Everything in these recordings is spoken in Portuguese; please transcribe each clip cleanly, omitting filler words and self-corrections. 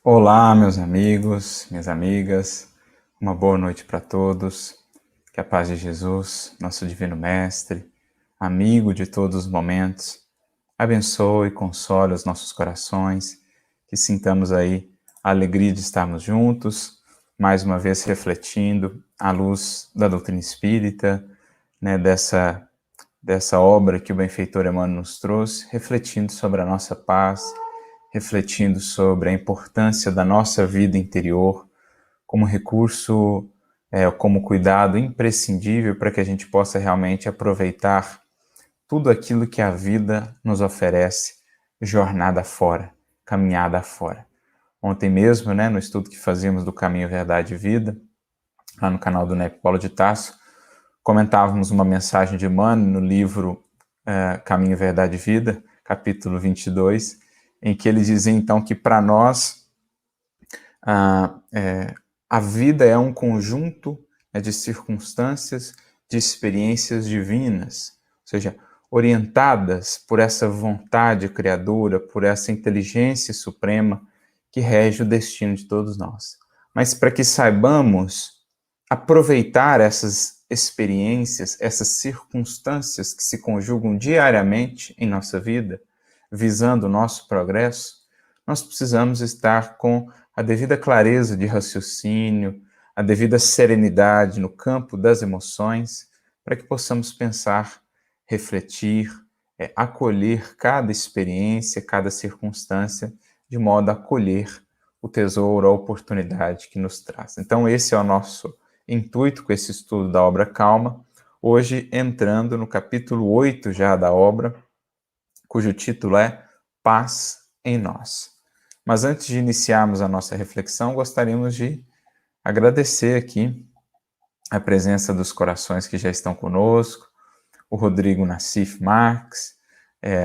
Olá, meus amigos, minhas amigas, uma boa noite para todos. Que a paz de Jesus, nosso Divino Mestre, amigo de todos os momentos, abençoe e console os nossos corações, que sintamos aí a alegria de estarmos juntos, mais uma vez refletindo à luz da doutrina espírita, né, dessa obra que o benfeitor Emmanuel nos trouxe, refletindo sobre a nossa paz, refletindo sobre a importância da nossa vida interior como recurso, como cuidado imprescindível para que a gente possa realmente aproveitar tudo aquilo que a vida nos oferece, jornada fora, caminhada fora. Ontem mesmo, né, no estudo que fazíamos do Caminho, Verdade e Vida, lá no canal do NEP Paulo de Tarso, comentávamos uma mensagem de Emmanuel no livro Caminho, Verdade e Vida, capítulo 22, em que ele dizia então que para nós a vida é um conjunto de circunstâncias, de experiências divinas, ou seja, orientadas por essa vontade criadora, por essa inteligência suprema que rege o destino de todos nós. Mas para que saibamos aproveitar essas experiências, essas circunstâncias que se conjugam diariamente em nossa vida, visando o nosso progresso, nós precisamos estar com a devida clareza de raciocínio, a devida serenidade no campo das emoções, para que possamos pensar, refletir, acolher cada experiência, cada circunstância, de modo a acolher o tesouro, a oportunidade que nos traz. Então, esse é o nosso intuito com esse estudo da obra Calma, hoje entrando no capítulo 8 já da obra, cujo título é Paz em Nós. Mas antes de iniciarmos a nossa reflexão, gostaríamos de agradecer aqui a presença dos corações que já estão conosco, o Rodrigo Nassif Marques,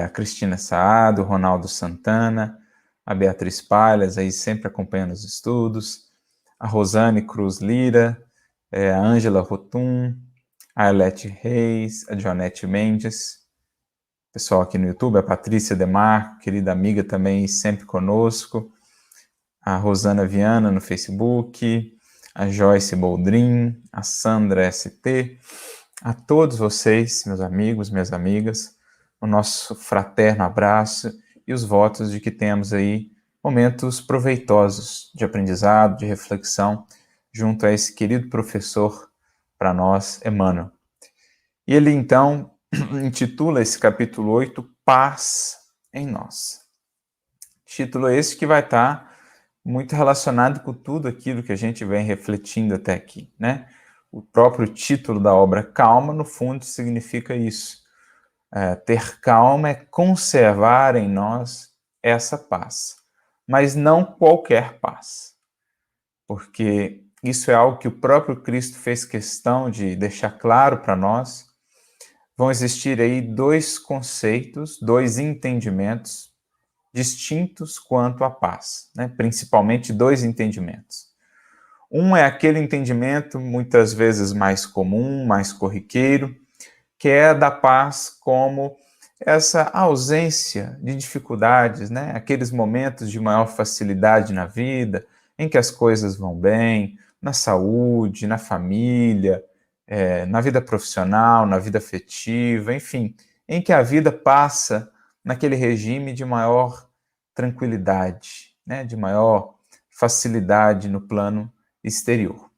a Cristina Saado, o Ronaldo Santana, a Beatriz Palhas, aí sempre acompanhando os estudos, a Rosane Cruz Lira, a Ângela Rotum, a Elete Reis, a Joanete Mendes, pessoal aqui no YouTube, a Patrícia Demarco, querida amiga também, sempre conosco, a Rosana Viana no Facebook, a Joyce Boldrin, a Sandra ST, a todos vocês, meus amigos, minhas amigas, o nosso fraterno abraço e os votos de que tenhamos aí momentos proveitosos de aprendizado, de reflexão, junto a esse querido professor para nós, Emmanuel. E ele, então, intitula esse capítulo 8, Paz em Nós. Título esse que vai estar muito relacionado com tudo aquilo que a gente vem refletindo até aqui, né? O próprio título da obra Calma, no fundo, significa isso. Ter calma é conservar em nós essa paz, mas não qualquer paz, porque isso é algo que o próprio Cristo fez questão de deixar claro para nós. Vão existir aí dois conceitos, dois entendimentos distintos quanto à paz, né? Principalmente dois entendimentos. Um é aquele entendimento muitas vezes mais comum, mais corriqueiro, que é da paz como essa ausência de dificuldades, né? Aqueles momentos de maior facilidade na vida, em que as coisas vão bem, na saúde, na família, na vida profissional, na vida afetiva, enfim, em que a vida passa naquele regime de maior tranquilidade, né? De maior facilidade no plano exterior.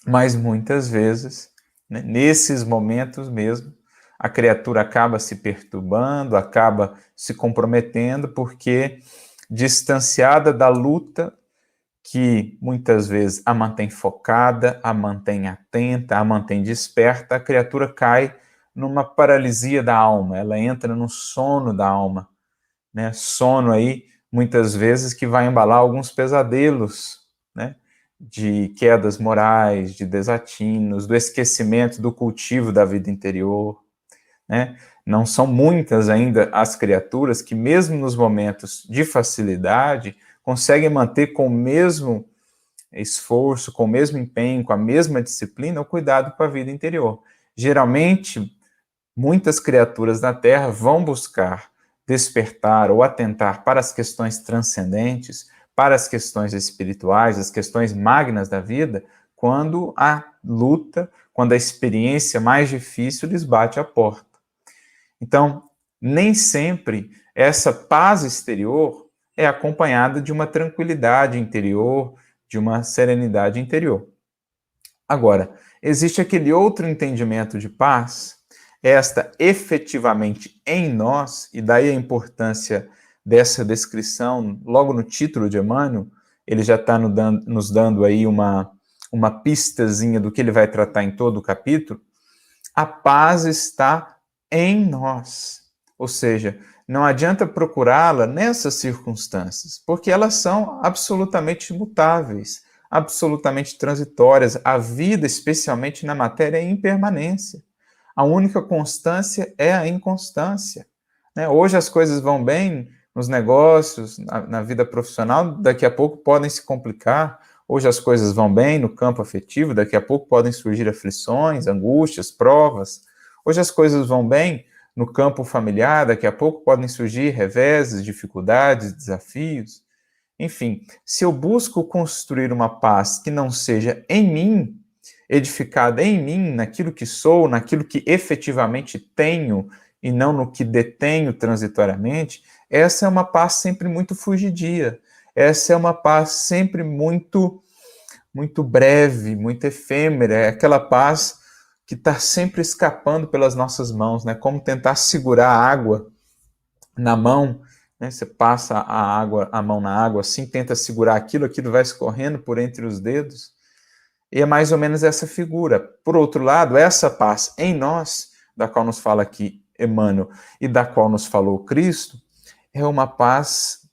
Mas muitas vezes, né, nesses momentos mesmo, a criatura acaba se perturbando, acaba se comprometendo, porque distanciada da luta que muitas vezes a mantém focada, a mantém atenta, a mantém desperta, a criatura cai numa paralisia da alma, ela entra no sono da alma, né? Sono aí, muitas vezes, que vai embalar alguns pesadelos, né? De quedas morais, de desatinos, do esquecimento do cultivo da vida interior, né? Não são muitas ainda as criaturas que, mesmo nos momentos de facilidade, conseguem manter com o mesmo esforço, com o mesmo empenho, com a mesma disciplina, o cuidado com a vida interior. Geralmente, muitas criaturas da Terra vão buscar despertar ou atentar para as questões transcendentes, para as questões espirituais, as questões magnas da vida, quando a luta, quando a experiência mais difícil lhes bate à porta. Então, nem sempre essa paz exterior é acompanhada de uma tranquilidade interior, de uma serenidade interior. Agora, existe aquele outro entendimento de paz, esta efetivamente em nós, e daí a importância dessa descrição, logo no título de Emmanuel, ele já está nos dando aí uma pistazinha do que ele vai tratar em todo o capítulo. A paz está em nós. Ou seja, não adianta procurá-la nessas circunstâncias, porque elas são absolutamente imutáveis, absolutamente transitórias. A vida, especialmente na matéria, é impermanência. A única constância é a inconstância. Hoje as coisas vão bem nos negócios, na vida profissional, daqui a pouco podem se complicar. Hoje as coisas vão bem no campo afetivo, daqui a pouco podem surgir aflições, angústias, provas. Hoje as coisas vão bem no campo familiar, daqui a pouco podem surgir reveses, dificuldades, desafios. Enfim, se eu busco construir uma paz que não seja em mim, edificada em mim, naquilo que sou, naquilo que efetivamente tenho e não no que detenho transitoriamente, essa é uma paz sempre muito fugidia. Essa é uma paz sempre muito breve, muito efêmera, é aquela paz que está sempre escapando pelas nossas mãos, né? Como tentar segurar a água na mão, né? Você passa a mão na água assim, tenta segurar aquilo vai escorrendo por entre os dedos, e é mais ou menos essa figura. Por outro lado, essa paz em nós, da qual nos fala aqui Emmanuel, e da qual nos falou Cristo, é uma paz,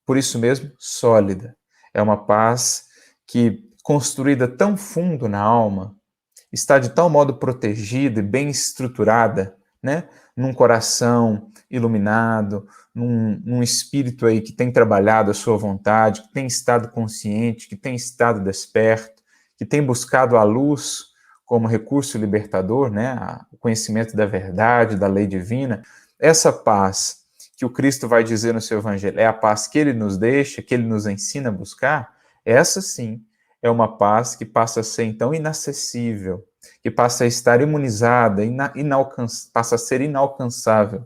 por isso mesmo, sólida. É uma paz que, construída tão fundo na alma, está de tal modo protegida e bem estruturada, né? Num coração iluminado, num espírito aí que tem trabalhado a sua vontade, que tem estado consciente, que tem estado desperto, que tem buscado a luz como recurso libertador, né? O conhecimento da verdade, da lei divina. Essa paz que o Cristo vai dizer no seu evangelho é a paz que ele nos deixa, que ele nos ensina a buscar. Essa sim é uma paz que passa a ser, então, inacessível, que passa a estar imunizada, passa a ser inalcançável,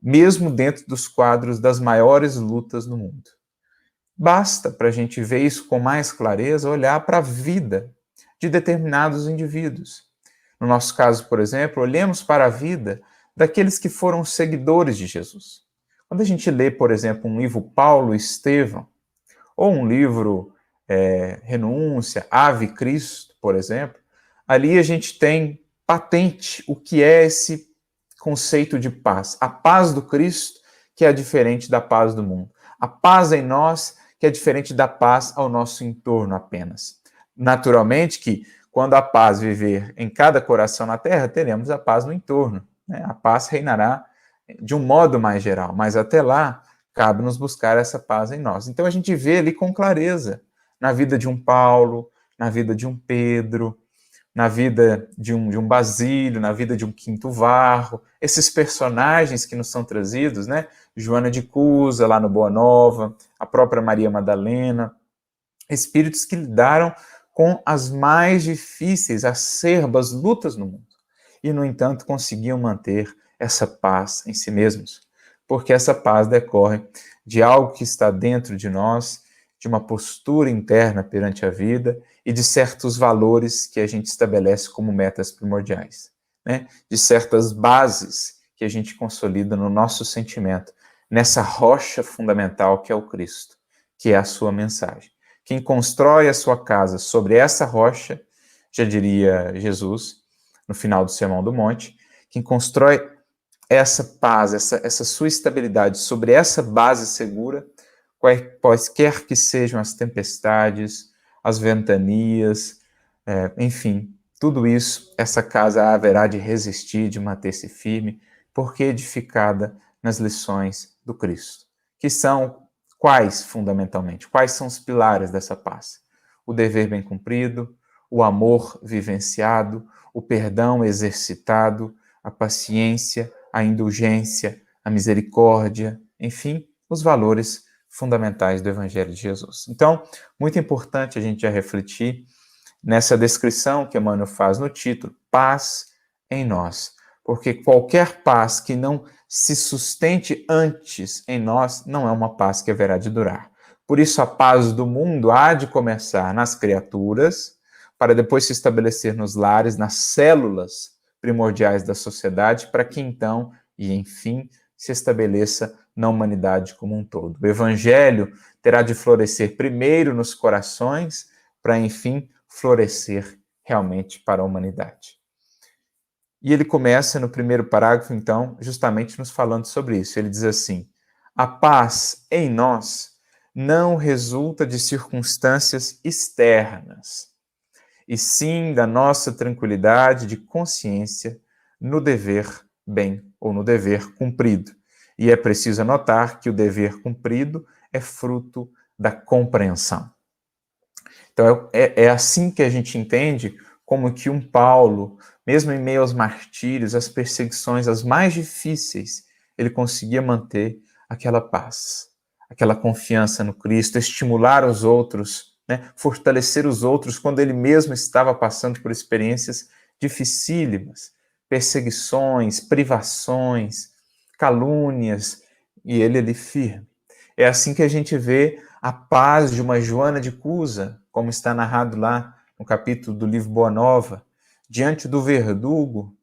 mesmo dentro dos quadros das maiores lutas no mundo. Basta, para a gente ver isso com mais clareza, olhar para a vida de determinados indivíduos. No nosso caso, por exemplo, olhemos para a vida daqueles que foram seguidores de Jesus. Quando a gente lê, por exemplo, um livro Paulo e Estevão, ou um livro Renúncia, Ave Cristo, por exemplo, ali a gente tem patente o que é esse conceito de paz. A paz do Cristo, que é diferente da paz do mundo. A paz em nós, que é diferente da paz ao nosso entorno apenas. Naturalmente que, quando a paz viver em cada coração na terra, teremos a paz no entorno, né? A paz reinará de um modo mais geral, mas até lá, cabe-nos buscar essa paz em nós. Então a gente vê ali com clareza, na vida de um Paulo, na vida de um Pedro, na vida de um Basílio, na vida de um Quinto Varro, esses personagens que nos são trazidos, né? Joana de Cusa, lá no Boa Nova, a própria Maria Madalena, espíritos que lidaram com as mais difíceis, acerbas lutas no mundo. E, no entanto, conseguiam manter essa paz em si mesmos, porque essa paz decorre de algo que está dentro de nós, de uma postura interna perante a vida e de certos valores que a gente estabelece como metas primordiais, né? De certas bases que a gente consolida no nosso sentimento, nessa rocha fundamental que é o Cristo, que é a sua mensagem. Quem constrói a sua casa sobre essa rocha, já diria Jesus no final do Sermão do Monte, quem constrói essa paz, essa sua estabilidade sobre essa base segura, quaisquer que sejam as tempestades, as ventanias, enfim, tudo isso, essa casa haverá de resistir, de manter-se firme, porque edificada nas lições do Cristo, que são quais, fundamentalmente? Quais são os pilares dessa paz? O dever bem cumprido, o amor vivenciado, o perdão exercitado, a paciência, a indulgência, a misericórdia, enfim, os valores fundamentais do Evangelho de Jesus. Então, muito importante a gente já refletir nessa descrição que Emmanuel faz no título, paz em nós. Porque qualquer paz que não se sustente antes em nós não é uma paz que haverá de durar. Por isso, a paz do mundo há de começar nas criaturas, para depois se estabelecer nos lares, nas células primordiais da sociedade, para que então, e enfim, se estabeleça na humanidade como um todo. O Evangelho terá de florescer primeiro nos corações, para enfim florescer realmente para a humanidade. E ele começa no primeiro parágrafo, então, justamente nos falando sobre isso. Ele diz assim: a paz em nós não resulta de circunstâncias externas, e sim da nossa tranquilidade de consciência no dever bem ou no dever cumprido. E é preciso anotar que o dever cumprido é fruto da compreensão. Então, é assim que a gente entende como que um Paulo, mesmo em meio aos martírios, às perseguições as mais difíceis, ele conseguia manter aquela paz, aquela confiança no Cristo, estimular os outros, né, fortalecer os outros quando ele mesmo estava passando por experiências dificílimas, perseguições, privações, calúnias, e ele ali firme. É assim que a gente vê a paz de uma Joana de Cusa, como está narrado lá no capítulo do livro Boa Nova, diante do verdugo,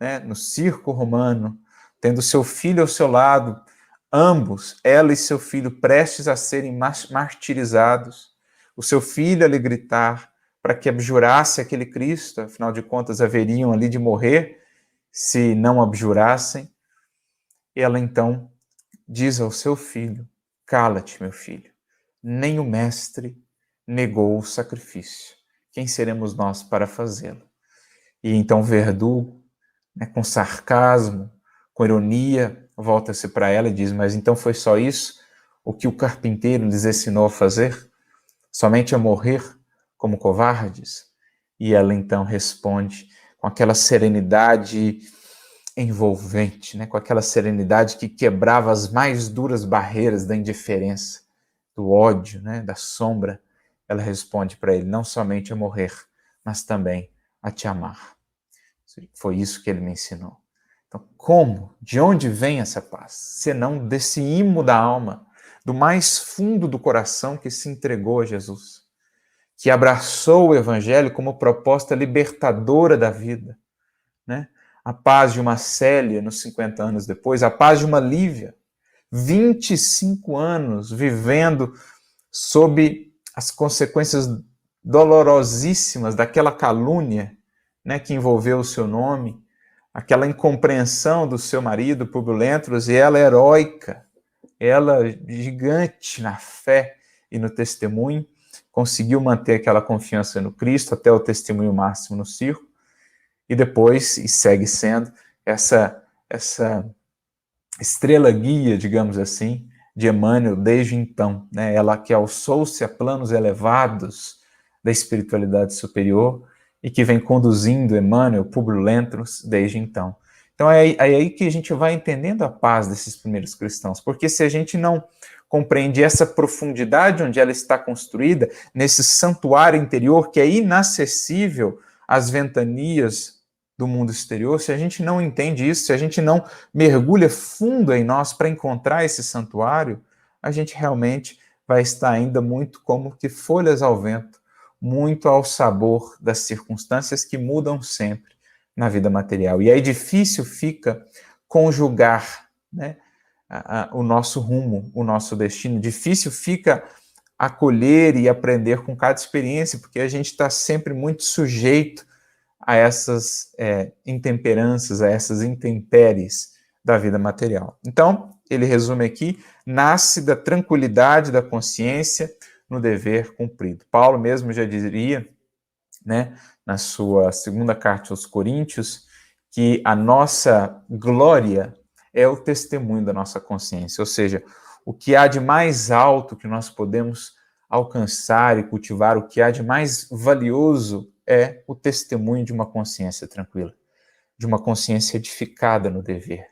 né, no circo romano, tendo seu filho ao seu lado, ambos, ela e seu filho, prestes a serem martirizados, o seu filho a lhe gritar para que abjurasse aquele Cristo, afinal de contas haveriam ali de morrer se não abjurassem. Ela então diz ao seu filho: cala-te, meu filho, nem o mestre negou o sacrifício. Quem seremos nós para fazê-lo? E então Verdugo, né, com sarcasmo, com ironia, volta-se para ela e diz: mas então foi só isso o que o carpinteiro lhes ensinou a fazer? Somente a morrer como covardes? E ela então responde com aquela serenidade envolvente, né, com aquela serenidade que quebrava as mais duras barreiras da indiferença, do ódio, né, da sombra. Ela responde para ele: não somente a morrer, mas também a te amar. Foi isso que ele me ensinou. Então, como? De onde vem essa paz? Senão desse imo da alma, do mais fundo do coração que se entregou a Jesus, que abraçou o Evangelho como proposta libertadora da vida, né? A paz de uma Célia, nos 50 anos depois, a paz de uma Lívia, 25 anos vivendo sob as consequências dolorosíssimas daquela calúnia, né, que envolveu o seu nome, aquela incompreensão do seu marido, Públio Lentulus, e ela heróica, ela gigante na fé e no testemunho, conseguiu manter aquela confiança no Cristo até o testemunho máximo no circo, e depois, e segue sendo, essa estrela guia, digamos assim, de Emmanuel desde então, né? Ela que alçou-se a planos elevados da espiritualidade superior e que vem conduzindo Emmanuel, Públio Lentulus, desde então. Então é aí que a gente vai entendendo a paz desses primeiros cristãos, porque se a gente não compreende essa profundidade onde ela está construída, nesse santuário interior que é inacessível às ventanias do mundo exterior, se a gente não entende isso, se a gente não mergulha fundo em nós para encontrar esse santuário, a gente realmente vai estar ainda muito como que folhas ao vento, muito ao sabor das circunstâncias que mudam sempre na vida material. E aí difícil fica conjugar, né, o nosso rumo, o nosso destino. Difícil fica acolher e aprender com cada experiência, porque a gente está sempre muito sujeito a essas intemperanças, a essas intempéries da vida material. Então, ele resume aqui, nasce da tranquilidade da consciência no dever cumprido. Paulo mesmo já diria, né, na sua segunda carta aos Coríntios, que a nossa glória é o testemunho da nossa consciência, ou seja, o que há de mais alto que nós podemos alcançar e cultivar, o que há de mais valioso é o testemunho de uma consciência tranquila, de uma consciência edificada no dever.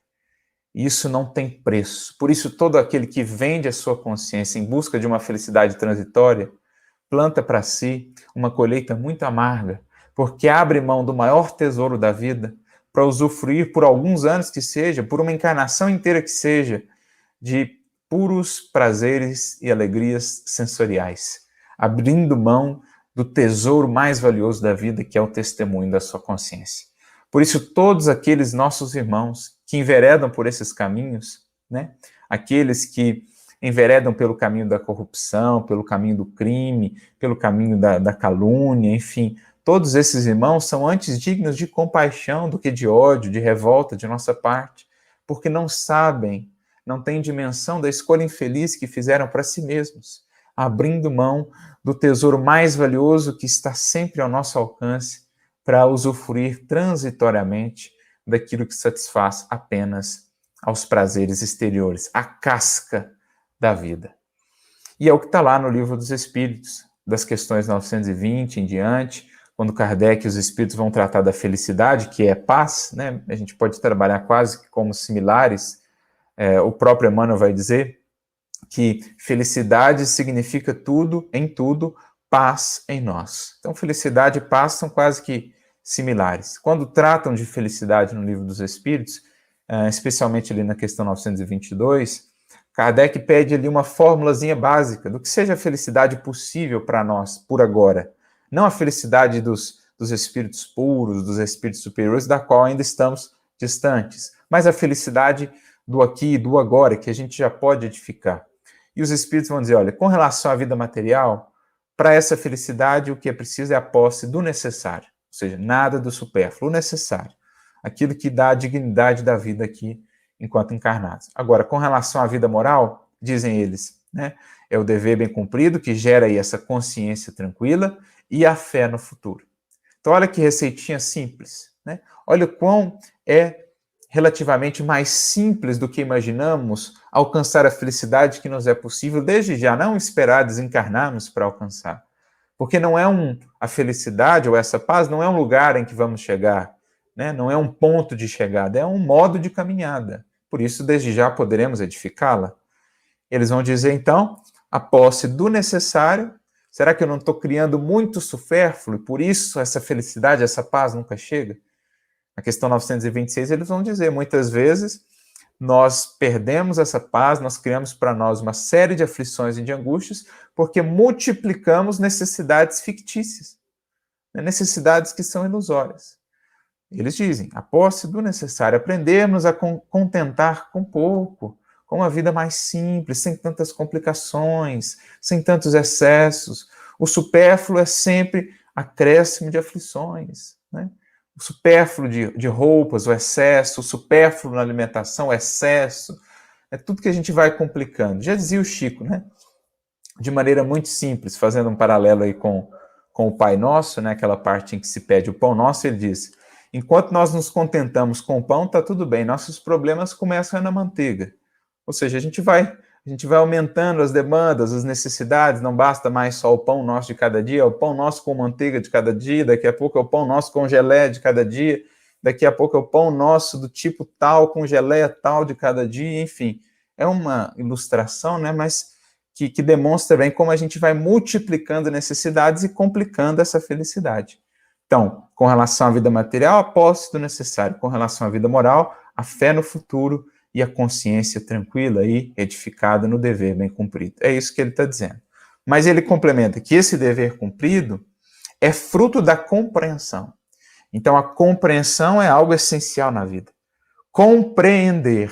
Isso não tem preço. Por isso, todo aquele que vende a sua consciência em busca de uma felicidade transitória, planta para si uma colheita muito amarga, porque abre mão do maior tesouro da vida para usufruir por alguns anos que seja, por uma encarnação inteira que seja, de puros prazeres e alegrias sensoriais, abrindo mão do tesouro mais valioso da vida, que é o testemunho da sua consciência. Por isso, todos aqueles nossos irmãos que enveredam por esses caminhos, né, aqueles que enveredam pelo caminho da corrupção, pelo caminho do crime, pelo caminho da calúnia, enfim, todos esses irmãos são antes dignos de compaixão do que de ódio, de revolta de nossa parte, porque não sabem, não têm dimensão da escolha infeliz que fizeram para si mesmos, abrindo mão do tesouro mais valioso que está sempre ao nosso alcance para usufruir transitoriamente daquilo que satisfaz apenas aos prazeres exteriores, a casca da vida. E é o que está lá no Livro dos Espíritos, das questões 920 em diante, quando Kardec e os Espíritos vão tratar da felicidade, que é paz, né? A gente pode trabalhar quase como similares. O próprio Emmanuel vai dizer que felicidade significa tudo, em tudo, paz em nós. Então, felicidade e paz são quase que similares. Quando tratam de felicidade no Livro dos Espíritos, especialmente ali na questão 922, Kardec pede ali uma formulazinha básica do que seja a felicidade possível para nós, por agora. Não a felicidade dos espíritos puros, dos espíritos superiores, da qual ainda estamos distantes, mas a felicidade do aqui e do agora, que a gente já pode edificar. E os espíritos vão dizer, olha, com relação à vida material, para essa felicidade o que é preciso é a posse do necessário, ou seja, nada do supérfluo, o necessário, aquilo que dá a dignidade da vida aqui enquanto encarnados. Agora, com relação à vida moral, dizem eles, né, é o dever bem cumprido que gera aí essa consciência tranquila e a fé no futuro. Então, olha que receitinha simples, né? Olha o quão é relativamente mais simples do que imaginamos alcançar a felicidade que nos é possível, desde já, não esperar desencarnarmos para alcançar. Porque não é a felicidade ou essa paz não é um lugar em que vamos chegar, né? Não é um ponto de chegada, é um modo de caminhada. Por isso, desde já, poderemos edificá-la. Eles vão dizer, então, a posse do necessário. Será que eu não estou criando muito supérfluo e por isso essa felicidade, essa paz nunca chega? Na questão 926, eles vão dizer, muitas vezes, nós perdemos essa paz, nós criamos para nós uma série de aflições e de angústias, porque multiplicamos necessidades fictícias, né? Necessidades que são ilusórias. Eles dizem, a posse do necessário, aprendermos a contentar com pouco, com uma vida mais simples, sem tantas complicações, sem tantos excessos. O supérfluo é sempre acréscimo de aflições, né? O supérfluo de roupas, o excesso, o supérfluo na alimentação, o excesso, é tudo que a gente vai complicando. Já dizia o Chico, né? De maneira muito simples, fazendo um paralelo aí com o Pai Nosso, né? Aquela parte em que se pede o pão nosso, ele diz, enquanto nós nos contentamos com o pão, está tudo bem, nossos problemas começam na manteiga. Ou seja, a gente vai aumentando as demandas, as necessidades, não basta mais só o pão nosso de cada dia, é o pão nosso com manteiga de cada dia, daqui a pouco é o pão nosso com gelé de cada dia, daqui a pouco é o pão nosso do tipo tal, com geleia tal de cada dia, enfim. É uma ilustração, né, mas que demonstra bem como a gente vai multiplicando necessidades e complicando essa felicidade. Então, com relação à vida material, a posse do necessário. Com relação à vida moral, a fé no futuro e a consciência tranquila e edificada no dever bem cumprido. É isso que ele está dizendo. Mas ele complementa que esse dever cumprido é fruto da compreensão. Então, a compreensão é algo essencial na vida. Compreender.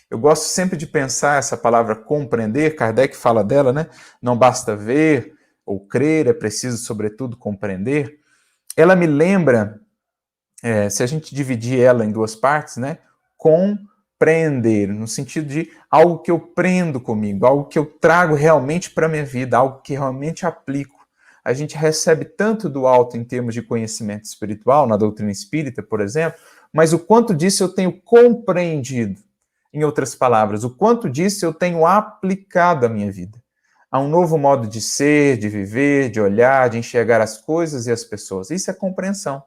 Eu gosto sempre de pensar essa palavra compreender, Kardec fala dela, né? Não basta ver ou crer, é preciso, sobretudo, compreender. Ela me lembra, se a gente dividir ela em duas partes, né? Compreender, no sentido de algo que eu prendo comigo, algo que eu trago realmente para a minha vida, algo que realmente aplico. A gente recebe tanto do alto em termos de conhecimento espiritual, na doutrina espírita, por exemplo, mas o quanto disso eu tenho compreendido. Em outras palavras, o quanto disso eu tenho aplicado à minha vida. A um novo modo de ser, de viver, de olhar, de enxergar as coisas e as pessoas. Isso é compreensão.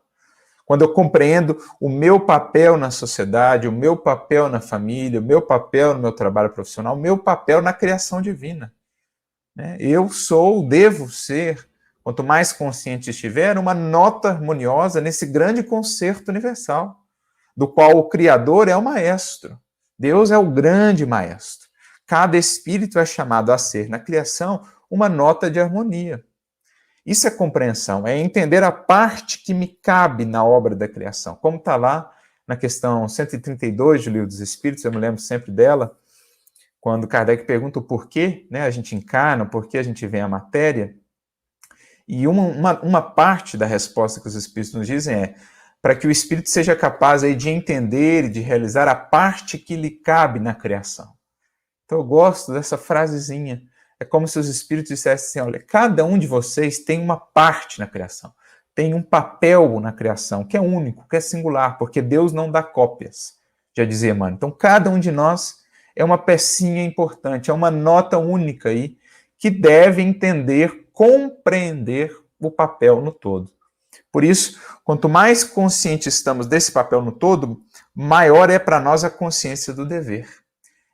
Quando eu compreendo o meu papel na sociedade, o meu papel na família, o meu papel no meu trabalho profissional, o meu papel na criação divina. Eu sou, devo ser, quanto mais consciente estiver, uma nota harmoniosa nesse grande concerto universal, do qual o Criador é o maestro. Deus é o grande maestro. Cada espírito é chamado a ser, na criação, uma nota de harmonia. Isso é compreensão, é entender a parte que me cabe na obra da criação. Como está lá na questão 132 do Livro dos Espíritos, eu me lembro sempre dela, quando Kardec pergunta o porquê, a gente encarna, o porquê a gente vem à matéria. E uma parte da resposta que os Espíritos nos dizem é para que o Espírito seja capaz aí de entender e de realizar a parte que lhe cabe na criação. Então eu gosto dessa frasezinha. É como se os Espíritos dissessem assim, olha, cada um de vocês tem uma parte na criação, tem um papel na criação, que é único, que é singular, porque Deus não dá cópias, já dizia Emmanuel. Então cada um de nós é uma pecinha importante, é uma nota única aí, que deve entender, compreender o papel no todo. Por isso, quanto mais conscientes estamos desse papel no todo, maior é para nós a consciência do dever.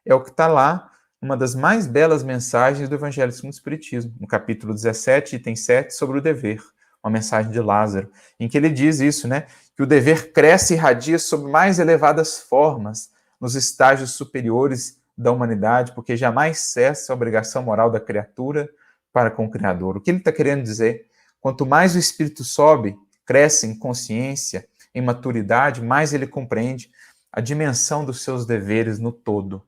É o que está lá, uma das mais belas mensagens do Evangelho segundo o Espiritismo, no capítulo 17, item 7, sobre o dever, uma mensagem de Lázaro, em que ele diz isso, que o dever cresce e irradia sob mais elevadas formas, nos estágios superiores da humanidade, porque jamais cessa a obrigação moral da criatura para com o Criador. O que ele está querendo dizer? Quanto mais o espírito sobe, cresce em consciência, em maturidade, mais ele compreende a dimensão dos seus deveres no todo.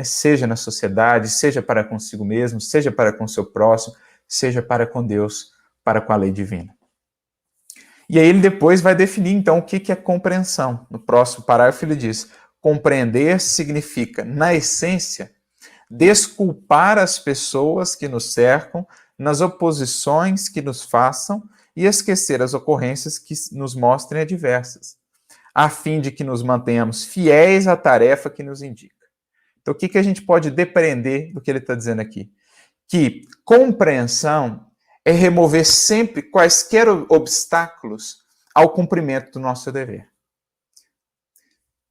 Seja na sociedade, seja para consigo mesmo, seja para com seu próximo, seja para com Deus, para com a lei divina. E aí ele depois vai definir, então, o que é compreensão. No próximo parágrafo ele diz, compreender significa, na essência, desculpar as pessoas que nos cercam nas oposições que nos façam e esquecer as ocorrências que nos mostrem adversas, a fim de que nos mantenhamos fiéis à tarefa que nos indica. Então, o que a gente pode depreender do que ele está dizendo aqui? Que compreensão é remover sempre quaisquer obstáculos ao cumprimento do nosso dever.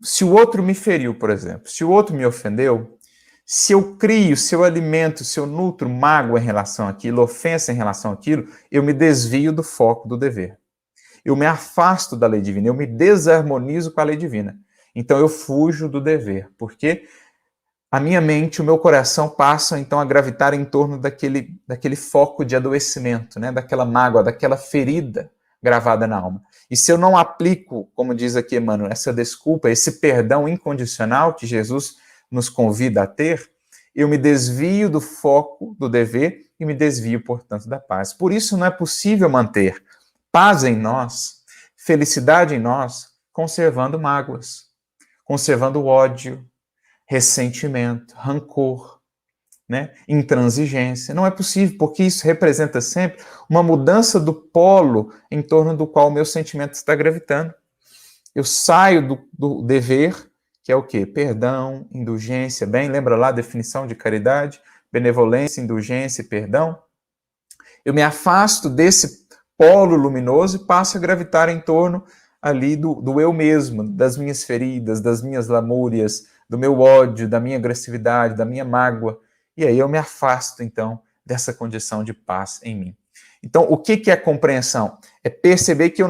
Se o outro me feriu, por exemplo, se o outro me ofendeu, se eu crio, se eu alimento, se eu nutro mágoa em relação àquilo, ofensa em relação àquilo, eu me desvio do foco do dever. Eu me afasto da lei divina, eu me desarmonizo com a lei divina. Então eu fujo do dever, porque a minha mente, o meu coração passam então a gravitar em torno daquele foco de adoecimento, daquela mágoa, daquela ferida gravada na alma. E se eu não aplico, como diz aqui Emmanuel, essa desculpa, esse perdão incondicional que Jesus nos convida a ter, eu me desvio do foco do dever e me desvio, portanto, da paz. Por isso não é possível manter paz em nós, felicidade em nós, conservando mágoas, conservando ódio, ressentimento, rancor, intransigência. Não é possível, porque isso representa sempre uma mudança do polo em torno do qual o meu sentimento está gravitando. Eu saio do dever, que é o quê? Perdão, indulgência, bem, lembra lá a definição de caridade? Benevolência, indulgência e perdão. Eu me afasto desse polo luminoso e passo a gravitar em torno ali do eu mesmo, das minhas feridas, das minhas lamúrias, do meu ódio, da minha agressividade, da minha mágoa. E aí eu me afasto, então, dessa condição de paz em mim. Então, o que é compreensão? É perceber que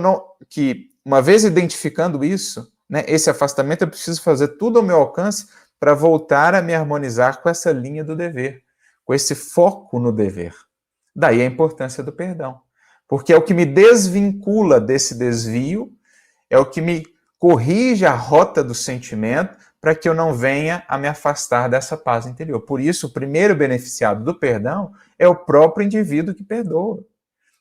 uma vez identificando isso, esse afastamento, eu preciso fazer tudo ao meu alcance para voltar a me harmonizar com essa linha do dever, com esse foco no dever. Daí a importância do perdão. Porque é o que me desvincula desse desvio, é o que me corrige a rota do sentimento para que eu não venha a me afastar dessa paz interior. Por isso, o primeiro beneficiado do perdão é o próprio indivíduo que perdoa.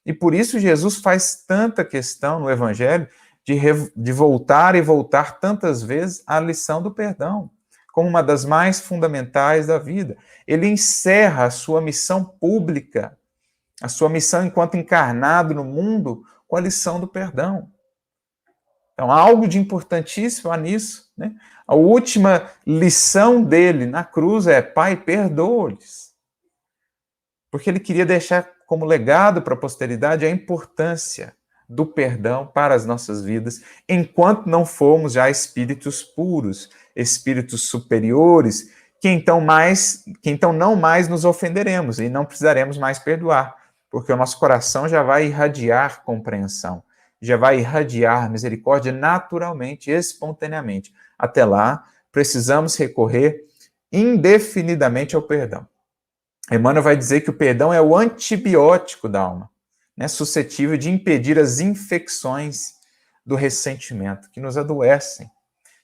E por isso Jesus faz tanta questão no Evangelho de voltar e voltar tantas vezes à lição do perdão, como uma das mais fundamentais da vida. Ele encerra a sua missão pública, a sua missão enquanto encarnado no mundo, com a lição do perdão. Então, há algo de importantíssimo nisso. A última lição dele na cruz é: Pai, perdoa-lhes. Porque ele queria deixar como legado para a posteridade a importância do perdão para as nossas vidas, enquanto não formos já espíritos puros, espíritos superiores, que então não mais nos ofenderemos e não precisaremos mais perdoar, porque o nosso coração já vai irradiar compreensão, já vai irradiar misericórdia naturalmente, espontaneamente. Até lá, precisamos recorrer indefinidamente ao perdão. Emmanuel vai dizer que o perdão é o antibiótico da alma, né, suscetível de impedir as infecções do ressentimento, que nos adoecem,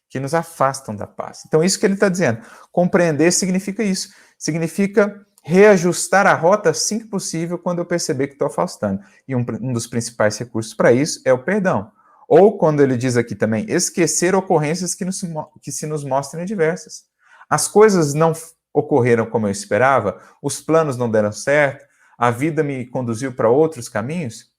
que nos afastam da paz. Então, isso que ele está dizendo. Compreender significa isso. Significa reajustar a rota assim que possível quando eu perceber que estou afastando. E um dos principais recursos para isso é o perdão. Ou, quando ele diz aqui também, esquecer ocorrências que se nos mostrem diversas. As coisas não ocorreram como eu esperava, os planos não deram certo, a vida me conduziu para outros caminhos.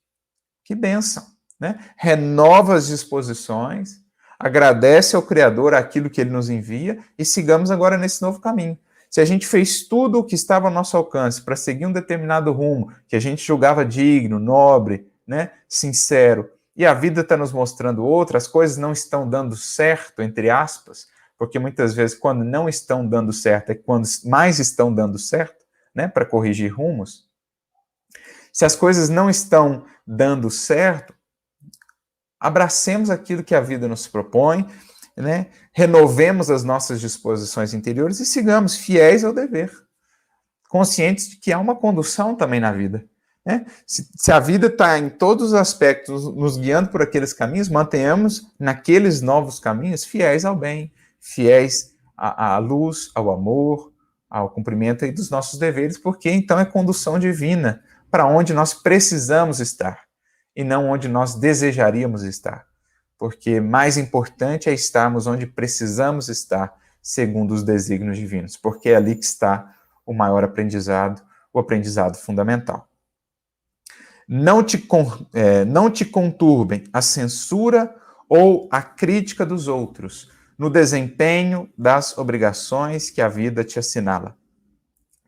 Que bênção, né? Renova as disposições, agradece ao Criador aquilo que ele nos envia e sigamos agora nesse novo caminho. Se a gente fez tudo o que estava ao nosso alcance para seguir um determinado rumo, que a gente julgava digno, nobre, né, sincero, e a vida está nos mostrando outra, as coisas não estão dando certo, entre aspas, porque muitas vezes quando não estão dando certo é quando mais estão dando certo, né, para corrigir rumos. Se as coisas não estão dando certo, abracemos aquilo que a vida nos propõe, né? Renovemos as nossas disposições interiores e sigamos fiéis ao dever, conscientes de que há uma condução também na vida. Né? Se a vida está em todos os aspectos nos guiando por aqueles caminhos, mantenhamos naqueles novos caminhos fiéis ao bem, fiéis à luz, ao amor, ao cumprimento aí dos nossos deveres, porque então é condução divina para onde nós precisamos estar e não onde nós desejaríamos estar. Porque mais importante é estarmos onde precisamos estar, segundo os desígnios divinos, porque é ali que está o maior aprendizado, o aprendizado fundamental. Não te conturbem a censura ou a crítica dos outros no desempenho das obrigações que a vida te assinala.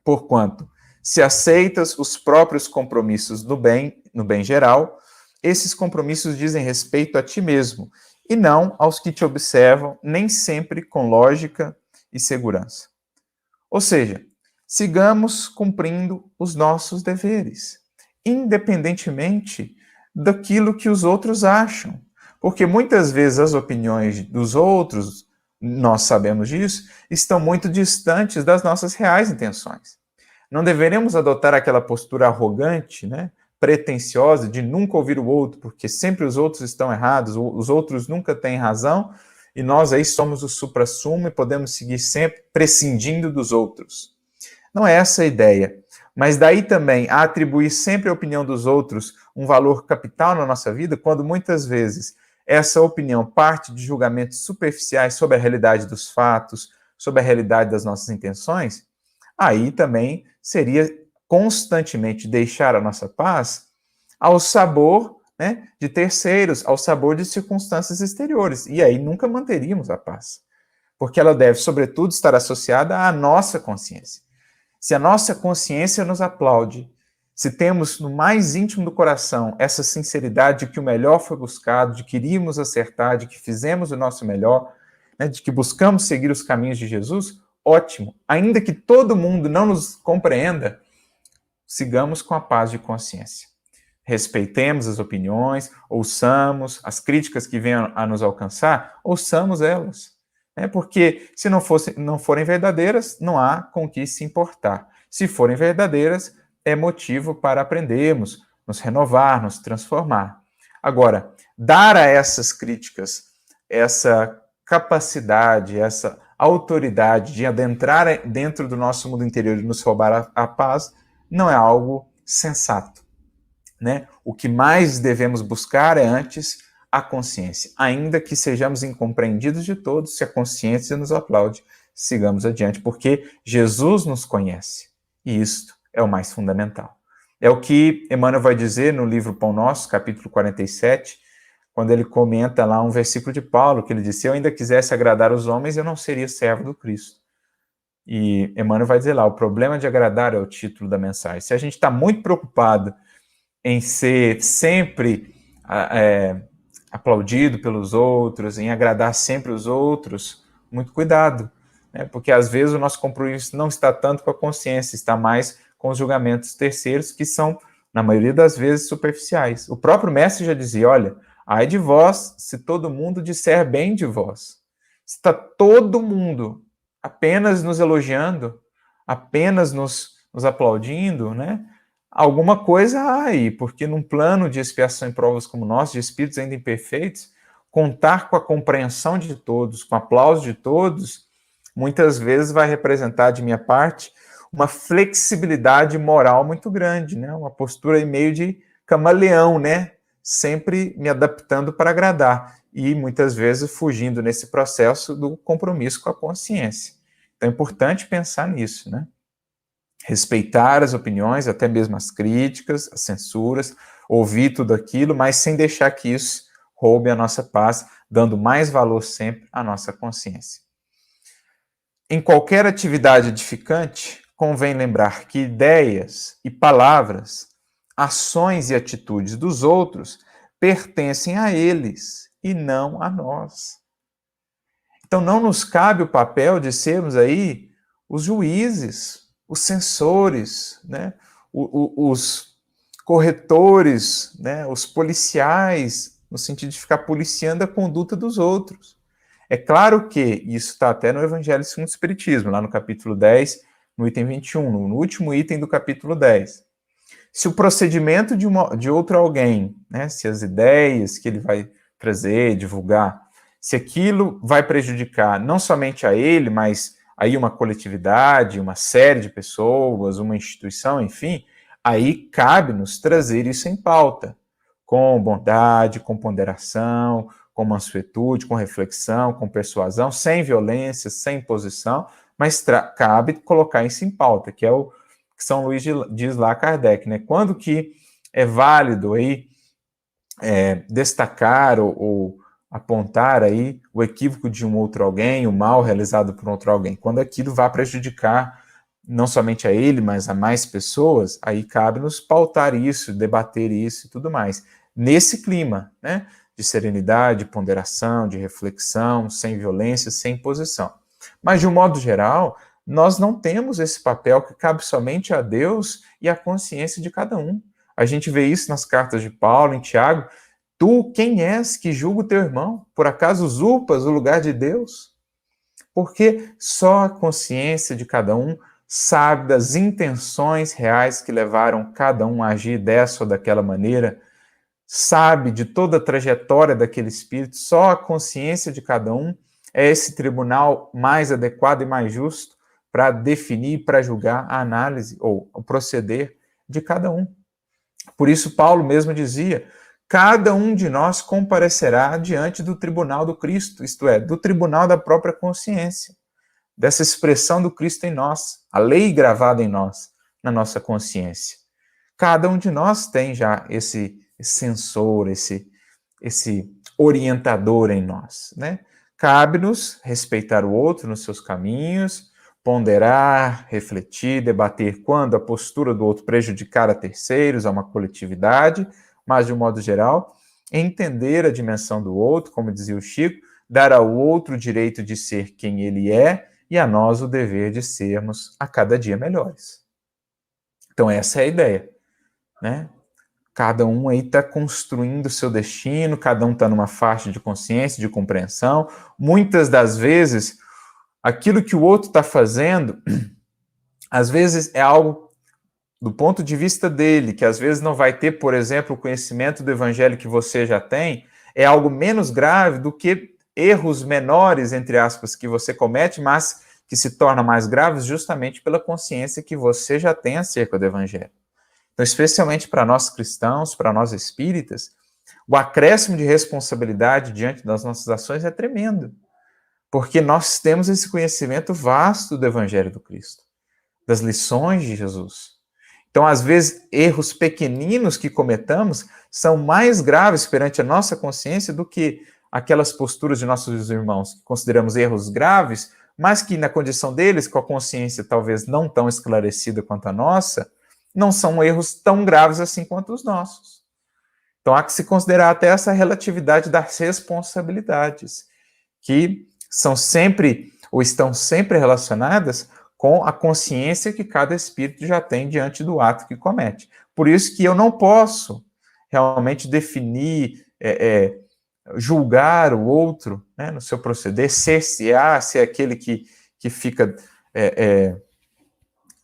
Porquanto, se aceitas os próprios compromissos no bem geral, esses compromissos dizem respeito a ti mesmo, e não aos que te observam, nem sempre com lógica e segurança. Ou seja, sigamos cumprindo os nossos deveres, independentemente daquilo que os outros acham. Porque muitas vezes as opiniões dos outros, nós sabemos disso, estão muito distantes das nossas reais intenções. Não deveremos adotar aquela postura arrogante, né, pretensiosa, de nunca ouvir o outro, porque sempre os outros estão errados, os outros nunca têm razão, e nós aí somos o suprassumo e podemos seguir sempre prescindindo dos outros. Não é essa a ideia. Mas daí também a atribuir sempre à opinião dos outros um valor capital na nossa vida, quando muitas vezes essa opinião parte de julgamentos superficiais sobre a realidade dos fatos, sobre a realidade das nossas intenções, aí também seria constantemente deixar a nossa paz ao sabor, né, de terceiros, ao sabor de circunstâncias exteriores. E aí nunca manteríamos a paz. Porque ela deve, sobretudo, estar associada à nossa consciência. Se a nossa consciência nos aplaude, se temos no mais íntimo do coração essa sinceridade de que o melhor foi buscado, de que iríamos acertar, de que fizemos o nosso melhor, né, de que buscamos seguir os caminhos de Jesus, ótimo. Ainda que todo mundo não nos compreenda, sigamos com a paz de consciência. Respeitemos as opiniões, ouçamos as críticas que venham a nos alcançar, ouçamos elas. Porque se não forem verdadeiras, não há com que se importar. Se forem verdadeiras, é motivo para aprendermos, nos renovar, nos transformar. Agora, dar a essas críticas essa capacidade, essa autoridade de adentrar dentro do nosso mundo interior e nos roubar a paz, não é algo sensato. Né? O que mais devemos buscar é antes a consciência. Ainda que sejamos incompreendidos de todos, se a consciência nos aplaude, sigamos adiante, porque Jesus nos conhece. E isto é o mais fundamental. É o que Emmanuel vai dizer no livro Pão Nosso, capítulo 47, quando ele comenta lá um versículo de Paulo, que ele diz: se eu ainda quisesse agradar os homens, eu não seria servo do Cristo. E Emmanuel vai dizer lá, o problema de agradar é o título da mensagem. Se a gente está muito preocupado em ser sempre aplaudido pelos outros, em agradar sempre os outros, muito cuidado, né? Porque às vezes o nosso compromisso não está tanto com a consciência, está mais com os julgamentos terceiros, que são, na maioria das vezes, superficiais. O próprio mestre já dizia, olha, ai de vós se todo mundo disser bem de vós. Se está todo mundo apenas nos elogiando, apenas nos aplaudindo, né? Alguma coisa há aí, porque num plano de expiação em provas como o nosso, de espíritos ainda imperfeitos, contar com a compreensão de todos, com o aplauso de todos, muitas vezes vai representar, de minha parte, uma flexibilidade moral muito grande, né? Uma postura aí meio de camaleão, né? Sempre me adaptando para agradar e muitas vezes fugindo nesse processo do compromisso com a consciência. Então é importante pensar nisso, né? Respeitar as opiniões, até mesmo as críticas, as censuras, ouvir tudo aquilo, mas sem deixar que isso roube a nossa paz, dando mais valor sempre à nossa consciência. Em qualquer atividade edificante, convém lembrar que ideias e palavras, ações e atitudes dos outros pertencem a eles e não a nós. Então não nos cabe o papel de sermos aí os juízes, os censores, né? Os corretores, né? Os policiais, no sentido de ficar policiando a conduta dos outros. É claro que isso está até no Evangelho segundo o Espiritismo, lá no capítulo 10, no item 21, no último item do capítulo 10. Se o procedimento de outro alguém, né, se as ideias que ele vai trazer, divulgar, se aquilo vai prejudicar não somente a ele, mas aí uma coletividade, uma série de pessoas, uma instituição, enfim, aí cabe-nos trazer isso em pauta, com bondade, com ponderação, com mansuetude, com reflexão, com persuasão, sem violência, sem imposição, mas cabe colocar isso em pauta, que é o que São Luís diz lá a Kardec, né? Quando que é válido aí destacar ou apontar aí o equívoco de um outro alguém, o mal realizado por outro alguém, quando aquilo vai prejudicar não somente a ele, mas a mais pessoas, aí cabe-nos pautar isso, debater isso e tudo mais. Nesse clima, né, de serenidade, de ponderação, de reflexão, sem violência, sem imposição. Mas, de um modo geral, nós não temos esse papel que cabe somente a Deus e à consciência de cada um. A gente vê isso nas cartas de Paulo, em Tiago. Tu, quem és que julga o teu irmão? Por acaso usurpas o lugar de Deus? Porque só a consciência de cada um sabe das intenções reais que levaram cada um a agir dessa ou daquela maneira, sabe de toda a trajetória daquele espírito, só a consciência de cada um é esse tribunal mais adequado e mais justo para definir, para julgar a análise ou o proceder de cada um. Por isso, Paulo mesmo dizia: cada um de nós comparecerá diante do tribunal do Cristo, isto é, do tribunal da própria consciência, dessa expressão do Cristo em nós, a lei gravada em nós, na nossa consciência. Cada um de nós tem já esse censor, esse orientador em nós, né? Cabe-nos respeitar o outro nos seus caminhos, ponderar, refletir, debater quando a postura do outro prejudicar a terceiros, a uma coletividade, mas, de um modo geral, entender a dimensão do outro, como dizia o Chico, dar ao outro o direito de ser quem ele é e a nós o dever de sermos a cada dia melhores. Então, essa é a ideia, né? Cada um aí está construindo o seu destino, cada um está numa faixa de consciência, de compreensão. Muitas das vezes, aquilo que o outro está fazendo, às vezes é algo do ponto de vista dele, que às vezes não vai ter, por exemplo, o conhecimento do evangelho que você já tem, é algo menos grave do que erros menores, entre aspas, que você comete, mas que se tornam mais graves justamente pela consciência que você já tem acerca do evangelho. Então, especialmente para nós cristãos, para nós espíritas, o acréscimo de responsabilidade diante das nossas ações é tremendo, porque nós temos esse conhecimento vasto do Evangelho do Cristo, das lições de Jesus. Então, às vezes, erros pequeninos que cometamos são mais graves perante a nossa consciência do que aquelas posturas de nossos irmãos que consideramos erros graves, mas que na condição deles, com a consciência talvez não tão esclarecida quanto a nossa, não são erros tão graves assim quanto os nossos. Então, há que se considerar até essa relatividade das responsabilidades, que são sempre, ou estão sempre relacionadas com a consciência que cada espírito já tem diante do ato que comete. Por isso que eu não posso realmente definir, julgar o outro, né, no seu proceder, cercear, ser aquele que fica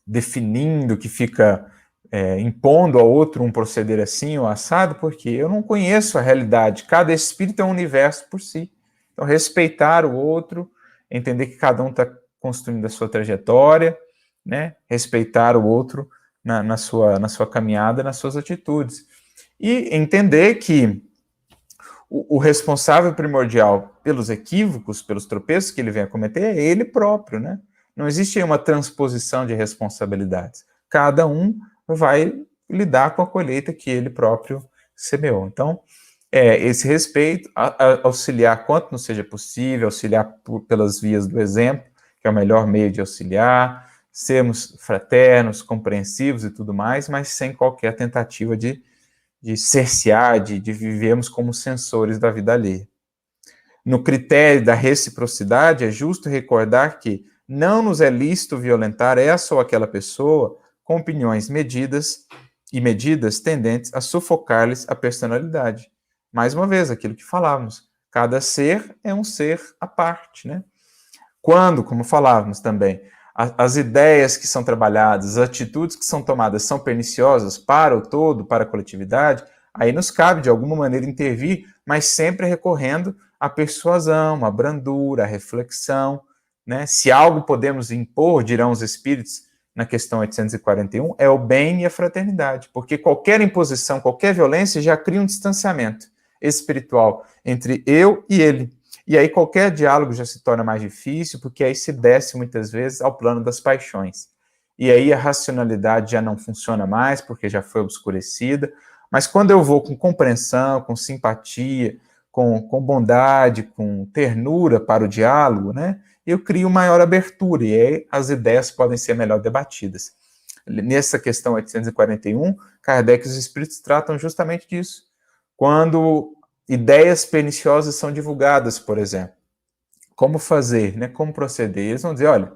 definindo, que fica impondo ao outro um proceder assim ou assado, porque eu não conheço a realidade. Cada espírito é um universo por si. Então, respeitar o outro, entender que cada um está construindo a sua trajetória, né? Respeitar o outro na sua caminhada, nas suas atitudes. E entender que o responsável primordial pelos equívocos, pelos tropeços que ele vem a cometer, é ele próprio, né? Não existe aí uma transposição de responsabilidades. Cada um vai lidar com a colheita que ele próprio semeou. Então, esse respeito, auxiliar quanto não seja possível, auxiliar pelas vias do exemplo, que é o melhor meio de auxiliar, sermos fraternos, compreensivos e tudo mais, mas sem qualquer tentativa de cercear, de vivermos como censores da vida alheia. No critério da reciprocidade, é justo recordar que não nos é lícito violentar essa ou aquela pessoa com opiniões medidas tendentes a sufocar-lhes a personalidade. Mais uma vez, aquilo que falávamos, cada ser é um ser à parte, né? Quando, como falávamos também, as ideias que são trabalhadas, as atitudes que são tomadas são perniciosas para o todo, para a coletividade, aí nos cabe, de alguma maneira, intervir, mas sempre recorrendo à persuasão, à brandura, à reflexão, né? Se algo podemos impor, dirão os espíritos na questão 841, é o bem e a fraternidade, porque qualquer imposição, qualquer violência já cria um distanciamento espiritual entre eu e ele. E aí qualquer diálogo já se torna mais difícil, porque aí se desce muitas vezes ao plano das paixões. E aí a racionalidade já não funciona mais, porque já foi obscurecida. Mas quando eu vou com compreensão, com simpatia, com bondade, com ternura para o diálogo, né, eu crio maior abertura, e aí as ideias podem ser melhor debatidas. Nessa questão 841, Kardec e os espíritos tratam justamente disso. Quando ideias perniciosas são divulgadas, por exemplo. Como fazer, né? Como proceder? Eles vão dizer, olha,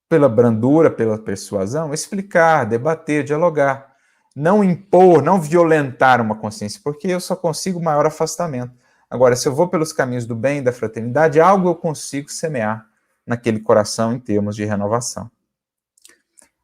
pela brandura, pela persuasão, explicar, debater, dialogar. Não impor, não violentar uma consciência, porque eu só consigo maior afastamento. Agora, se eu vou pelos caminhos do bem e da fraternidade, algo eu consigo semear naquele coração em termos de renovação.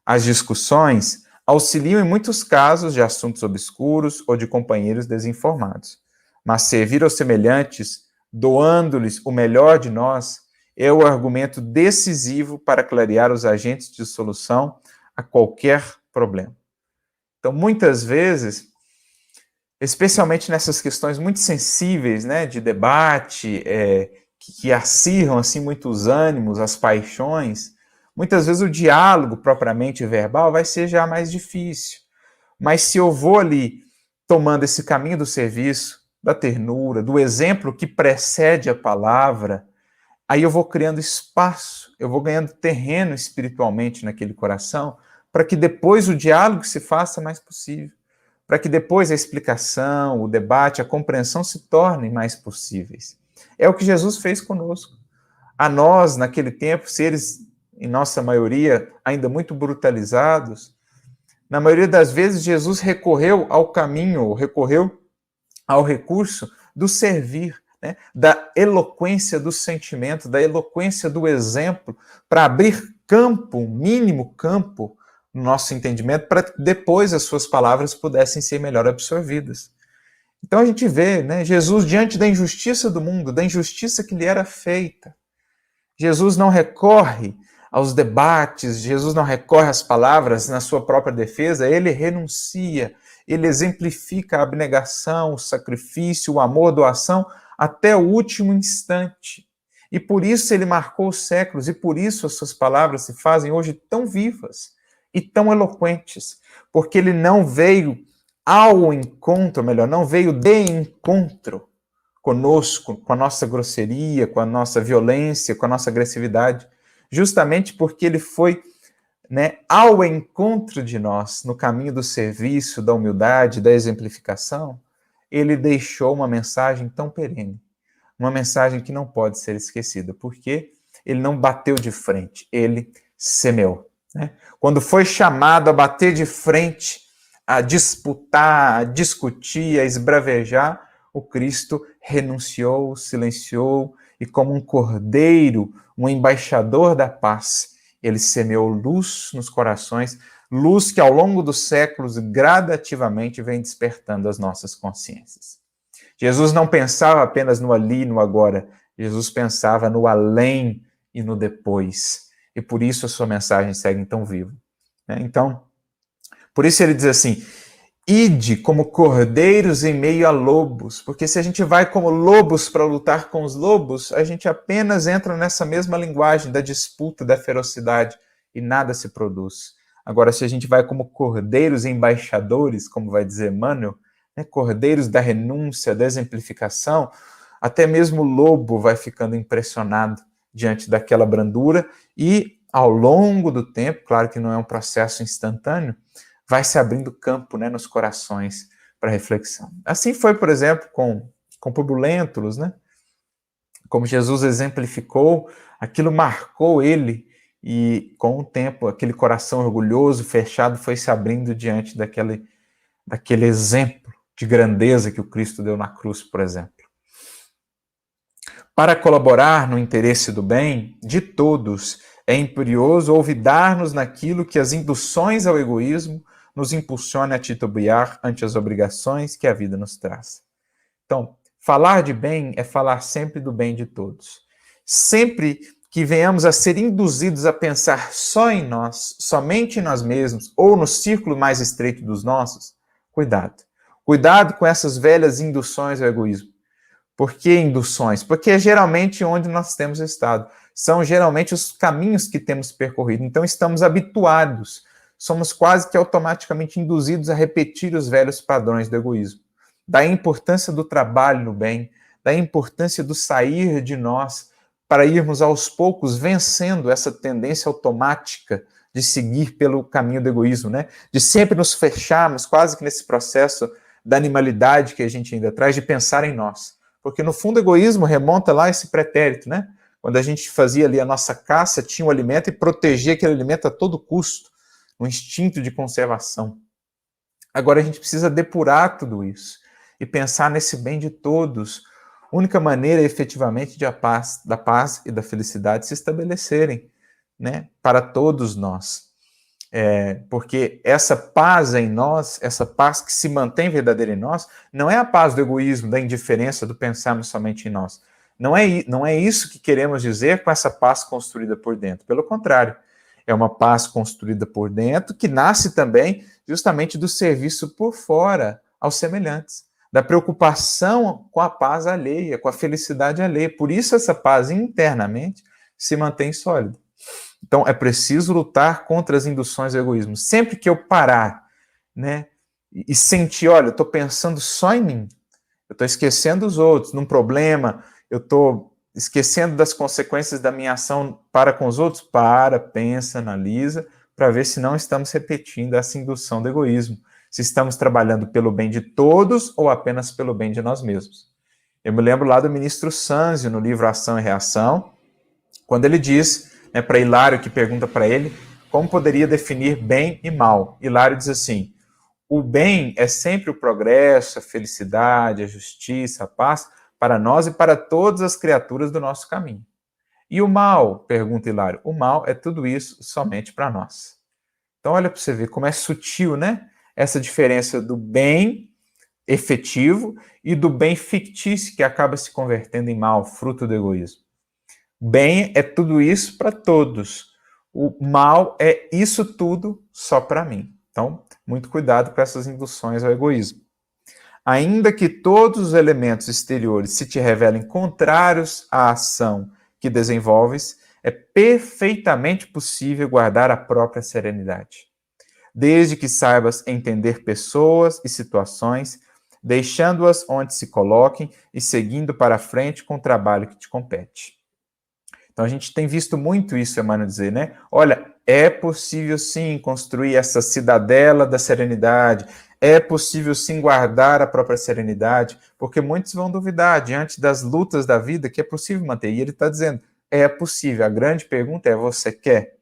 As discussões auxiliam em muitos casos de assuntos obscuros ou de companheiros desinformados. Mas servir aos semelhantes, doando-lhes o melhor de nós, é o argumento decisivo para clarear os agentes de solução a qualquer problema. Então, muitas vezes, especialmente nessas questões muito sensíveis, né, de debate, que acirram assim, muitos ânimos, as paixões, muitas vezes o diálogo propriamente verbal vai ser já mais difícil. Mas se eu vou ali tomando esse caminho do serviço, da ternura, do exemplo que precede a palavra, aí eu vou criando espaço, eu vou ganhando terreno espiritualmente naquele coração, para que depois o diálogo se faça mais possível, para que depois a explicação, o debate, a compreensão se tornem mais possíveis. É o que Jesus fez conosco. A nós, naquele tempo, seres, em nossa maioria, ainda muito brutalizados, na maioria das vezes, Jesus recorreu ao caminho, recorreu ao recurso do servir, né? Da eloquência do sentimento, da eloquência do exemplo, para abrir campo, mínimo campo, no nosso entendimento, para que depois as suas palavras pudessem ser melhor absorvidas. Então a gente vê, né, Jesus diante da injustiça do mundo, da injustiça que lhe era feita. Jesus não recorre aos debates, Jesus não recorre às palavras na sua própria defesa, ele renuncia, ele exemplifica a abnegação, o sacrifício, o amor, a doação, até o último instante. E por isso ele marcou os séculos, e por isso as suas palavras se fazem hoje tão vivas e tão eloquentes, porque ele não veio ao encontro, melhor, não veio de encontro conosco, com a nossa grosseria, com a nossa violência, com a nossa agressividade, justamente porque ele foi, né, ao encontro de nós, no caminho do serviço, da humildade, da exemplificação. ele deixou uma mensagem tão perene, uma mensagem que não pode ser esquecida, porque ele não bateu de frente, ele semeou. Né? Quando foi chamado a bater de frente, a disputar, a discutir, a esbravejar, o Cristo renunciou, silenciou e, como um cordeiro, um embaixador da paz, ele semeou luz nos corações, luz que ao longo dos séculos gradativamente vem despertando as nossas consciências. Jesus não pensava apenas no ali e no agora, Jesus pensava no além e no depois. E por isso a sua mensagem segue tão viva. Então, por isso ele diz assim, ide como cordeiros em meio a lobos, porque se a gente vai como lobos para lutar com os lobos, a gente apenas entra nessa mesma linguagem da disputa, da ferocidade, e nada se produz. Agora, se a gente vai como cordeiros embaixadores, como vai dizer Emmanuel, né, cordeiros da renúncia, da exemplificação, até mesmo o lobo vai ficando impressionado diante daquela brandura e, ao longo do tempo, claro que não é um processo instantâneo, vai se abrindo campo, né, nos corações para reflexão. Assim foi, por exemplo, com Publio Lentulus, né? Como Jesus exemplificou, aquilo marcou ele e, com o tempo, aquele coração orgulhoso, fechado, foi se abrindo diante daquele exemplo de grandeza que o Cristo deu na cruz, por exemplo. Para colaborar no interesse do bem de todos, é imperioso olvidar-nos naquilo que as induções ao egoísmo nos impulsiona a titubear ante as obrigações que a vida nos traz. Então, falar de bem é falar sempre do bem de todos. Sempre que venhamos a ser induzidos a pensar só em nós, somente em nós mesmos, ou no círculo mais estreito dos nossos, cuidado. Cuidado com essas velhas induções ao egoísmo. Por que induções? Porque é geralmente onde nós temos estado. São geralmente os caminhos que temos percorrido. Então, estamos habituados. Somos quase que automaticamente induzidos a repetir os velhos padrões do egoísmo. Da importância do trabalho no bem, da importância do sair de nós para irmos aos poucos vencendo essa tendência automática de seguir pelo caminho do egoísmo, né? De sempre nos fecharmos, quase que nesse processo da animalidade que a gente ainda traz, de pensar em nós. Porque, no fundo, o egoísmo remonta lá a esse pretérito, né? Quando a gente fazia ali a nossa caça, tinha o alimento e protegia aquele alimento a todo custo, um instinto de conservação. Agora a gente precisa depurar tudo isso e pensar nesse bem de todos. A única maneira, efetivamente, da paz e da felicidade se estabelecerem, né? Para todos nós. Porque essa paz em nós, essa paz que se mantém verdadeira em nós, não é a paz do egoísmo, da indiferença, do pensarmos somente em nós. Não é isso que queremos dizer com essa paz construída por dentro. Pelo contrário, é uma paz construída por dentro que nasce também justamente do serviço por fora aos semelhantes, da preocupação com a paz alheia, com a felicidade alheia. Por isso essa paz internamente se mantém sólida. Então, é preciso lutar contra as induções ao egoísmo. Sempre que eu parar, né, e sentir, olha, eu estou pensando só em mim, eu estou esquecendo os outros, num problema, eu estou esquecendo das consequências da minha ação para com os outros, pensa, analisa, para ver se não estamos repetindo essa indução do egoísmo, se estamos trabalhando pelo bem de todos ou apenas pelo bem de nós mesmos. Eu me lembro lá do ministro Sanzio, no livro Ação e Reação, quando ele diz, né, para Hilário, que pergunta para ele, como poderia definir bem e mal. Hilário diz assim, o bem é sempre o progresso, a felicidade, a justiça, a paz, para nós e para todas as criaturas do nosso caminho. E o mal, pergunta Hilário, o mal é tudo isso somente para nós. Então olha para você ver como é sutil, né? Essa diferença do bem efetivo e do bem fictício que acaba se convertendo em mal, fruto do egoísmo. Bem é tudo isso para todos. O mal é isso tudo só para mim. Então, muito cuidado com essas induções ao egoísmo. Ainda que todos os elementos exteriores se te revelem contrários à ação que desenvolves, é perfeitamente possível guardar a própria serenidade. Desde que saibas entender pessoas e situações, deixando-as onde se coloquem e seguindo para frente com o trabalho que te compete. Então, a gente tem visto muito isso, Emmanuel, dizer, né? Olha, é possível sim construir essa cidadela da serenidade, É possível sim guardar a própria serenidade, porque muitos vão duvidar diante das lutas da vida que é possível manter. E ele está dizendo, é possível. A grande pergunta é, você quer?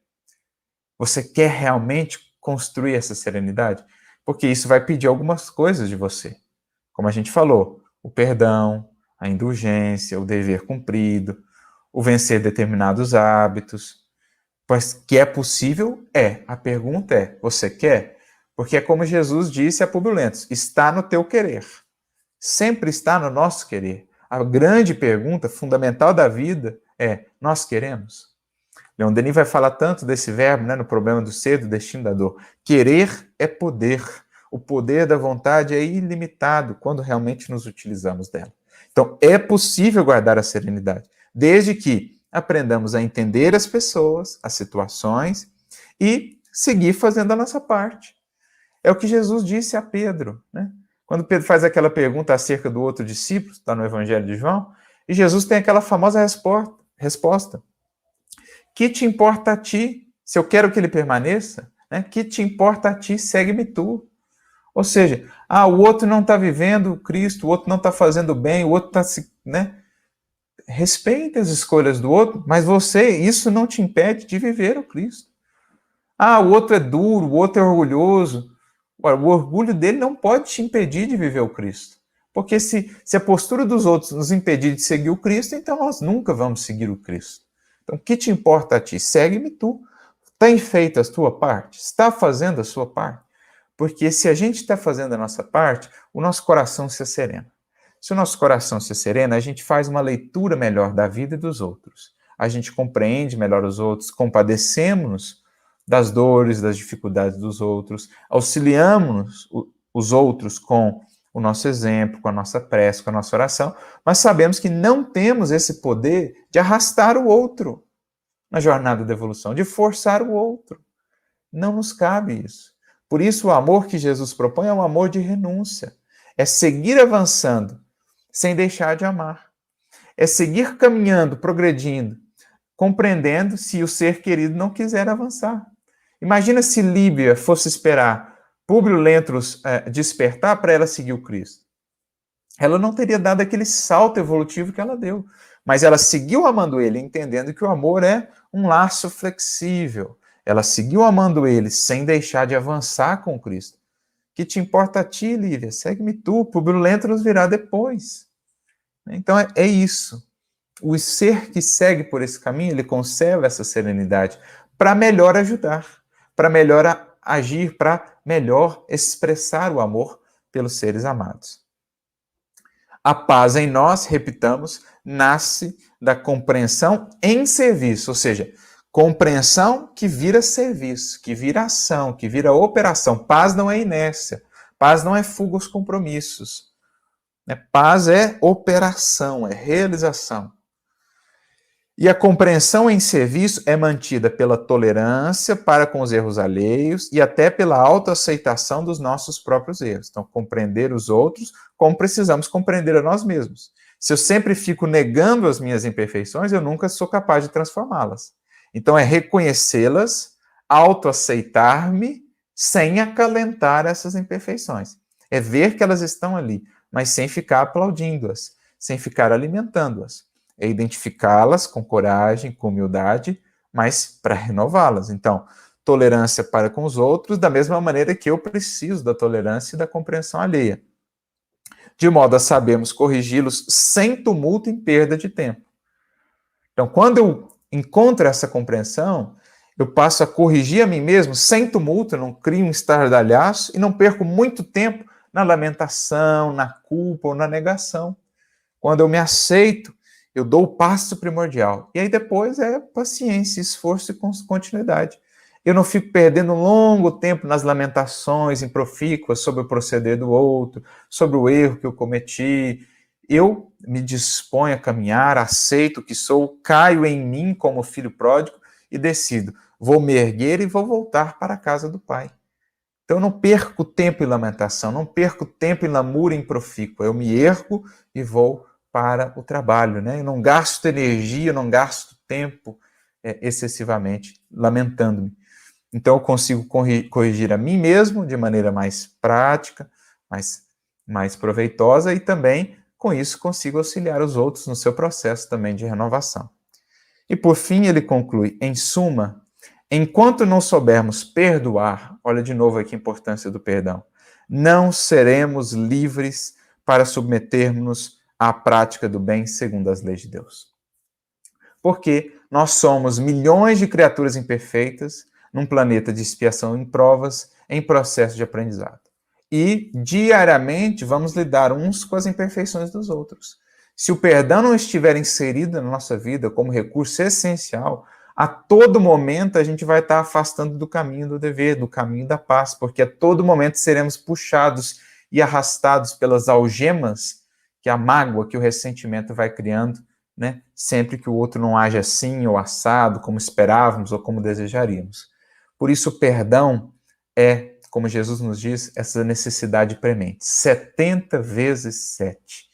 Você quer realmente construir essa serenidade? Porque isso vai pedir algumas coisas de você. Como a gente falou, o perdão, a indulgência, o dever cumprido, o vencer determinados hábitos. Pois que é possível, é. A pergunta é, você quer? Porque é como Jesus disse a Públio Lentulus, está no teu querer. Sempre está no nosso querer. A grande pergunta fundamental da vida é, nós queremos? Leon Denis vai falar tanto desse verbo, né, no problema do ser, do destino, da dor. Querer é poder. O poder da vontade é ilimitado quando realmente nos utilizamos dela. Então, é possível guardar a serenidade, desde que aprendamos a entender as pessoas, as situações e seguir fazendo a nossa parte. É o que Jesus disse a Pedro, né? Quando Pedro faz aquela pergunta acerca do outro discípulo, está no Evangelho de João, e Jesus tem aquela famosa resposta. Que te importa a ti? Se eu quero que ele permaneça, né? Que te importa a ti? Segue-me tu. Ou seja, o outro não está vivendo Cristo, o outro não está fazendo bem, o outro está se, né? Respeite as escolhas do outro, mas isso não te impede de viver o Cristo. O outro é duro, o outro é orgulhoso. Ora, o orgulho dele não pode te impedir de viver o Cristo. Porque se a postura dos outros nos impedir de seguir o Cristo, então nós nunca vamos seguir o Cristo. Então, o que te importa a ti? Segue-me tu. Tem feito a tua parte? Está fazendo a sua parte? Porque se a gente está fazendo a nossa parte, o nosso coração se serena. Se o nosso coração se serena, a gente faz uma leitura melhor da vida e dos outros. A gente compreende melhor os outros, compadecemos-nos das dores, das dificuldades dos outros, auxiliamos os outros com o nosso exemplo, com a nossa prece, com a nossa oração, mas sabemos que não temos esse poder de arrastar o outro na jornada da evolução, de forçar o outro. Não nos cabe isso. Por isso, o amor que Jesus propõe é um amor de renúncia. É seguir avançando sem deixar de amar. É seguir caminhando, progredindo, compreendendo se o ser querido não quiser avançar. Imagina se Líbia fosse esperar Públio Lentulus despertar para ela seguir o Cristo. Ela não teria dado aquele salto evolutivo que ela deu. Mas ela seguiu amando ele, entendendo que o amor é um laço flexível. Ela seguiu amando ele sem deixar de avançar com Cristo. Que te importa a ti, Lívia? Segue-me tu. Públio Lentulus virá depois. Então é isso. O ser que segue por esse caminho, ele conserva essa serenidade para melhor ajudar, para melhor agir, para melhor expressar o amor pelos seres amados. A paz em nós, repitamos, nasce da compreensão em serviço, ou seja, compreensão que vira serviço, que vira ação, que vira operação. Paz não é inércia, paz não é fuga aos compromissos. Paz é operação, é realização. E a compreensão em serviço é mantida pela tolerância para com os erros alheios e até pela autoaceitação dos nossos próprios erros. Então, compreender os outros como precisamos compreender a nós mesmos. Se eu sempre fico negando as minhas imperfeições, eu nunca sou capaz de transformá-las. Então, é reconhecê-las, autoaceitar-me, sem acalentar essas imperfeições. É ver que elas estão ali, mas sem ficar aplaudindo-as, sem ficar alimentando-as. É identificá-las com coragem, com humildade, mas para renová-las. Então, tolerância para com os outros, da mesma maneira que eu preciso da tolerância e da compreensão alheia. De modo a sabermos corrigi-los sem tumulto e perda de tempo. Então, quando eu encontro essa compreensão, eu passo a corrigir a mim mesmo sem tumulto, eu não crio um estardalhaço e não perco muito tempo na lamentação, na culpa ou na negação. Quando eu me aceito, eu dou o passo primordial. E aí depois é paciência, esforço e continuidade. Eu não fico perdendo um longo tempo nas lamentações improfícuas sobre o proceder do outro, sobre o erro que eu cometi. Eu me disponho a caminhar, aceito o que sou, caio em mim como filho pródigo e decido. Vou me erguer e vou voltar para a casa do Pai. Então eu não perco tempo em lamentação, não perco tempo em lamúria improfícua. Eu me ergo e vou para o trabalho, né? Eu não gasto energia, eu não gasto tempo excessivamente lamentando-me. Então eu consigo corrigir a mim mesmo de maneira mais prática, mais proveitosa, e também, com isso, consigo auxiliar os outros no seu processo também de renovação. E por fim, ele conclui: em suma, enquanto não soubermos perdoar, olha de novo aqui a importância do perdão, não seremos livres para submetermos à prática do bem segundo as leis de Deus. Porque nós somos milhões de criaturas imperfeitas num planeta de expiação em provas, em processo de aprendizado. E diariamente vamos lidar uns com as imperfeições dos outros. Se o perdão não estiver inserido na nossa vida como recurso essencial, a todo momento a gente vai estar afastando do caminho do dever, do caminho da paz, porque a todo momento seremos puxados e arrastados pelas algemas que a mágoa, que o ressentimento vai criando, né? Sempre que o outro não age assim ou assado, como esperávamos ou como desejaríamos. Por isso, o perdão é, como Jesus nos diz, essa necessidade premente. 70 vezes 7.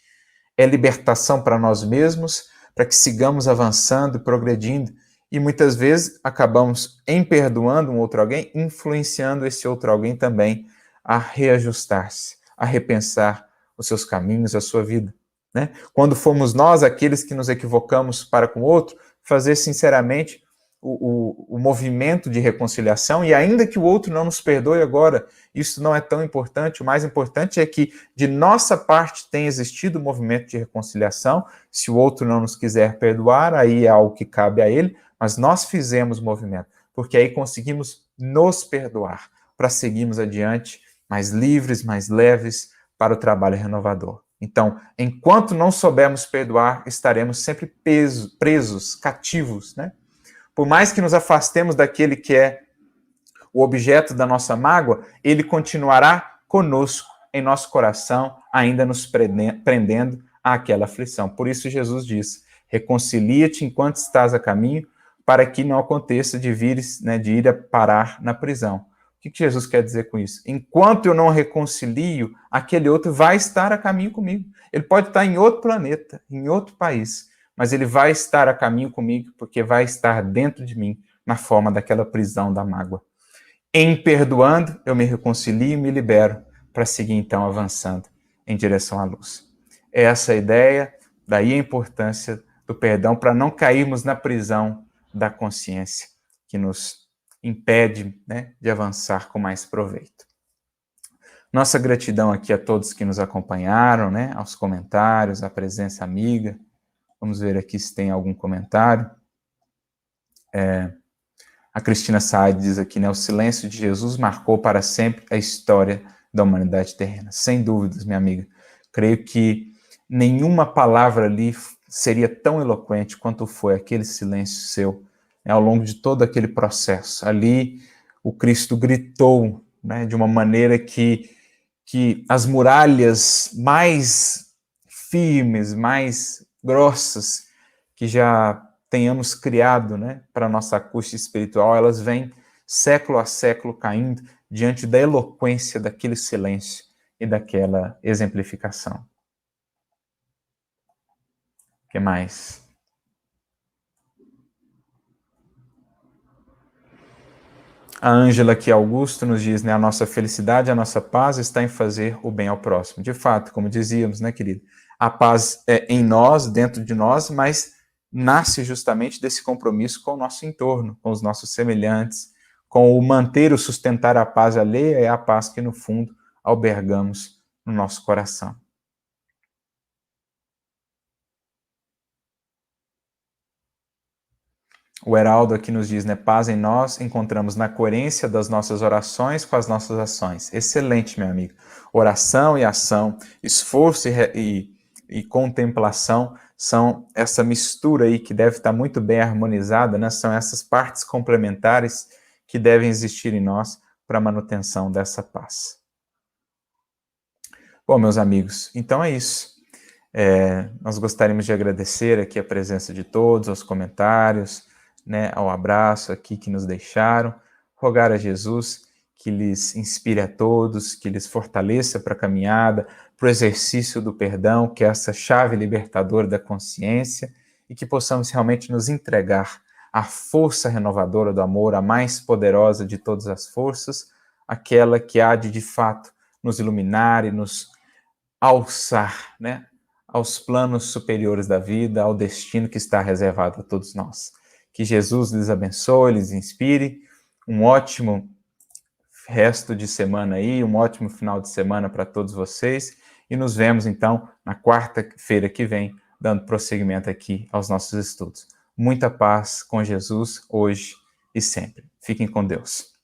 É libertação para nós mesmos, para que sigamos avançando e progredindo. E muitas vezes acabamos, em perdoando um outro alguém, influenciando esse outro alguém também a reajustar-se, a repensar os seus caminhos, a sua vida. Né? Quando fomos nós aqueles que nos equivocamos para com o outro, fazer sinceramente o movimento de reconciliação, e ainda que o outro não nos perdoe agora, isso não é tão importante. O mais importante é que de nossa parte tenha existido o movimento de reconciliação. Se o outro não nos quiser perdoar, aí é algo que cabe a ele, mas nós fizemos o movimento, porque aí conseguimos nos perdoar, para seguirmos adiante mais livres, mais leves para o trabalho renovador. Então, enquanto não soubermos perdoar, estaremos sempre presos, cativos, né? Por mais que nos afastemos daquele que é o objeto da nossa mágoa, ele continuará conosco, em nosso coração, ainda nos prendendo àquela aflição. Por isso Jesus diz: reconcilia-te enquanto estás a caminho, para que não aconteça de ir a parar na prisão. O que Jesus quer dizer com isso? Enquanto eu não reconcilio, aquele outro vai estar a caminho comigo. Ele pode estar em outro planeta, em outro país, mas ele vai estar a caminho comigo, porque vai estar dentro de mim, na forma daquela prisão da mágoa. Em perdoando, eu me reconcilio e me libero, para seguir então avançando em direção à luz. Essa é a ideia, daí a importância do perdão, para não cairmos na prisão da consciência, que nos impede, né, de avançar com mais proveito. Nossa gratidão aqui a todos que nos acompanharam, né, aos comentários, à presença amiga. Vamos ver aqui se tem algum comentário. A Cristina Saad diz aqui, né, o silêncio de Jesus marcou para sempre a história da humanidade terrena. Sem dúvidas, minha amiga. Creio que nenhuma palavra ali seria tão eloquente quanto foi aquele silêncio seu, né, ao longo de todo aquele processo. Ali, o Cristo gritou, né, de uma maneira que as muralhas mais firmes, mais grossas, que já tenhamos criado, né, para a nossa acústica espiritual, elas vêm século a século caindo diante da eloquência daquele silêncio e daquela exemplificação. O que mais? A Ângela aqui, Augusto, nos diz, né, a nossa felicidade, a nossa paz está em fazer o bem ao próximo. De fato, como dizíamos, né, querido? A paz é em nós, dentro de nós, mas nasce justamente desse compromisso com o nosso entorno, com os nossos semelhantes, com o manter, o sustentar a paz alheia, é a paz que, no fundo, albergamos no nosso coração. O Heraldo aqui nos diz, né, paz em nós encontramos na coerência das nossas orações com as nossas ações. Excelente, meu amigo. Oração e ação, esforço e contemplação são essa mistura aí que deve estar muito bem harmonizada, né? São essas partes complementares que devem existir em nós para a manutenção dessa paz. Bom, meus amigos, então é isso. Nós gostaríamos de agradecer aqui a presença de todos, os comentários, né, ao abraço aqui que nos deixaram, rogar a Jesus que lhes inspire a todos, que lhes fortaleça para a caminhada, para o exercício do perdão, que é essa chave libertadora da consciência, e que possamos realmente nos entregar a força renovadora do amor, a mais poderosa de todas as forças, aquela que há de fato, nos iluminar e nos alçar, né, aos planos superiores da vida, ao destino que está reservado a todos nós. Que Jesus lhes abençoe, lhes inspire. Um ótimo resto de semana aí, um ótimo final de semana para todos vocês. E nos vemos, então, na quarta-feira que vem, dando prosseguimento aqui aos nossos estudos. Muita paz com Jesus, hoje e sempre. Fiquem com Deus.